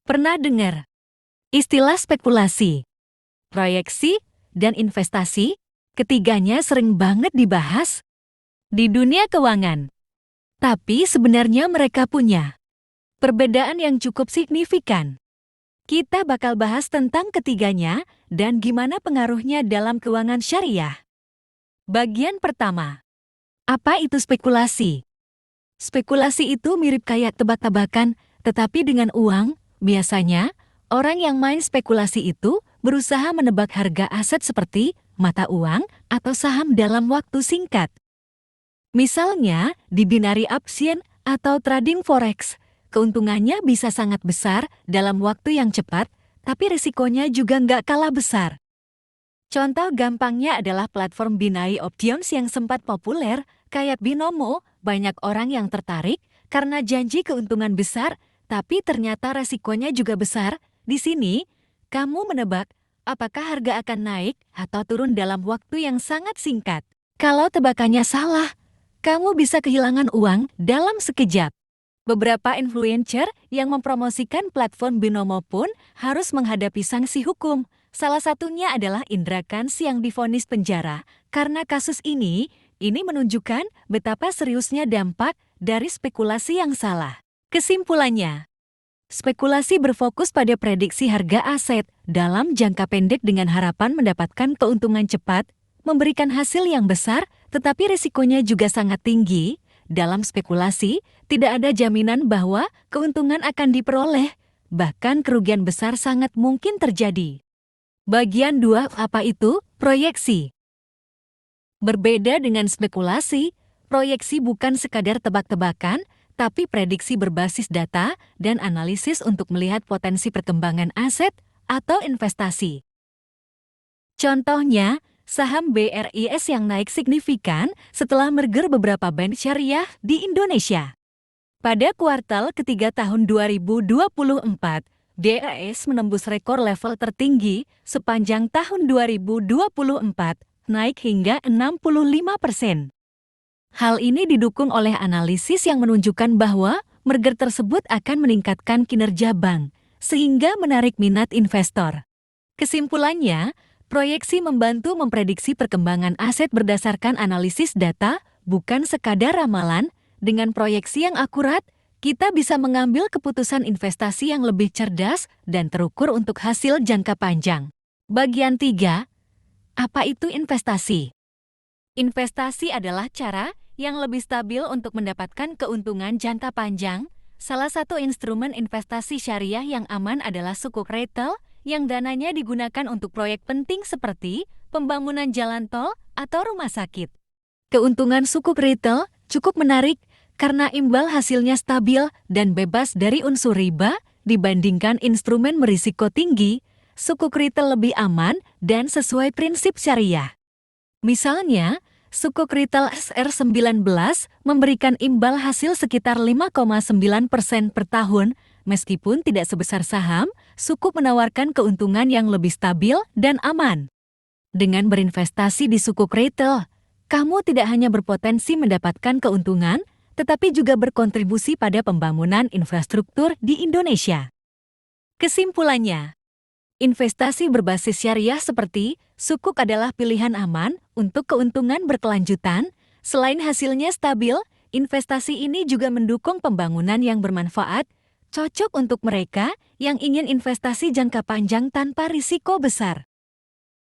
Pernah dengar istilah spekulasi, proyeksi, dan investasi? Ketiganya sering banget dibahas di dunia keuangan. Tapi sebenarnya mereka punya perbedaan yang cukup signifikan. Kita bakal bahas tentang ketiganya dan gimana pengaruhnya dalam keuangan syariah. Bagian pertama. Apa itu spekulasi? Spekulasi itu mirip kayak tebak-tebakan, tetapi dengan uang. Biasanya, orang yang main spekulasi itu berusaha menebak harga aset seperti mata uang atau saham dalam waktu singkat. Misalnya, di binary option atau trading forex, keuntungannya bisa sangat besar dalam waktu yang cepat, tapi risikonya juga nggak kalah besar. Contoh gampangnya adalah platform binary options yang sempat populer, kayak Binomo. Banyak orang yang tertarik karena janji keuntungan besar, tapi ternyata resikonya juga besar. Di sini, kamu menebak apakah harga akan naik atau turun dalam waktu yang sangat singkat. Kalau tebakannya salah, kamu bisa kehilangan uang dalam sekejap. Beberapa influencer yang mempromosikan platform Binomo pun harus menghadapi sanksi hukum. Salah satunya adalah Indra Kents yang divonis penjara. Karena kasus ini menunjukkan betapa seriusnya dampak dari spekulasi yang salah. Kesimpulannya, spekulasi berfokus pada prediksi harga aset dalam jangka pendek dengan harapan mendapatkan keuntungan cepat, memberikan hasil yang besar, tetapi risikonya juga sangat tinggi. Dalam spekulasi, tidak ada jaminan bahwa keuntungan akan diperoleh, bahkan kerugian besar sangat mungkin terjadi. Bagian 2, apa itu proyeksi? Berbeda dengan spekulasi, proyeksi bukan sekadar tebak-tebakan, tapi prediksi berbasis data dan analisis untuk melihat potensi perkembangan aset atau investasi. Contohnya, saham BRIS yang naik signifikan setelah merger beberapa bank syariah di Indonesia. Pada kuartal ketiga tahun 2024, BRIS menembus rekor level tertinggi sepanjang tahun 2024, naik hingga 65%. Hal ini didukung oleh analisis yang menunjukkan bahwa merger tersebut akan meningkatkan kinerja bank, sehingga menarik minat investor. Kesimpulannya, proyeksi membantu memprediksi perkembangan aset berdasarkan analisis data, bukan sekadar ramalan. Dengan proyeksi yang akurat, kita bisa mengambil keputusan investasi yang lebih cerdas dan terukur untuk hasil jangka panjang. Bagian 3. Apa itu investasi? Investasi adalah cara yang lebih stabil untuk mendapatkan keuntungan jangka panjang. Salah satu instrumen investasi syariah yang aman adalah sukuk retail, yang dananya digunakan untuk proyek penting seperti pembangunan jalan tol atau rumah sakit. Keuntungan sukuk retail cukup menarik karena imbal hasilnya stabil dan bebas dari unsur riba dibandingkan instrumen berisiko tinggi. Sukuk retail lebih aman dan sesuai prinsip syariah. Misalnya, sukuk retail SR19 memberikan imbal hasil sekitar 5,9% per tahun. Meskipun tidak sebesar saham, sukuk menawarkan keuntungan yang lebih stabil dan aman. Dengan berinvestasi di sukuk retail, kamu tidak hanya berpotensi mendapatkan keuntungan, tetapi juga berkontribusi pada pembangunan infrastruktur di Indonesia. Kesimpulannya, investasi berbasis syariah seperti sukuk adalah pilihan aman untuk keuntungan berkelanjutan. Selain hasilnya stabil, investasi ini juga mendukung pembangunan yang bermanfaat, cocok untuk mereka yang ingin investasi jangka panjang tanpa risiko besar.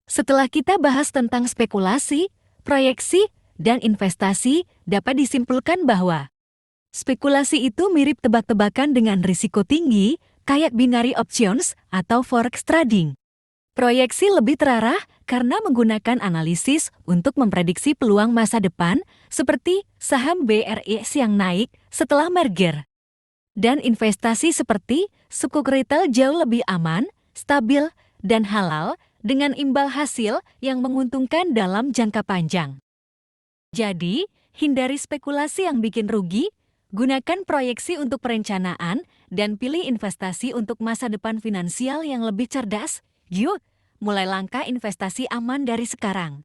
Setelah kita bahas tentang spekulasi, proyeksi, dan investasi, dapat disimpulkan bahwa spekulasi itu mirip tebak-tebakan dengan risiko tinggi, kayak binary options atau forex trading. Proyeksi lebih terarah karena menggunakan analisis untuk memprediksi peluang masa depan, seperti saham BRIS yang naik setelah merger. Dan investasi seperti sukuk retail jauh lebih aman, stabil, dan halal dengan imbal hasil yang menguntungkan dalam jangka panjang. Jadi, hindari spekulasi yang bikin rugi, gunakan proyeksi untuk perencanaan, dan pilih investasi untuk masa depan finansial yang lebih cerdas. Yuk, mulai langkah investasi aman dari sekarang.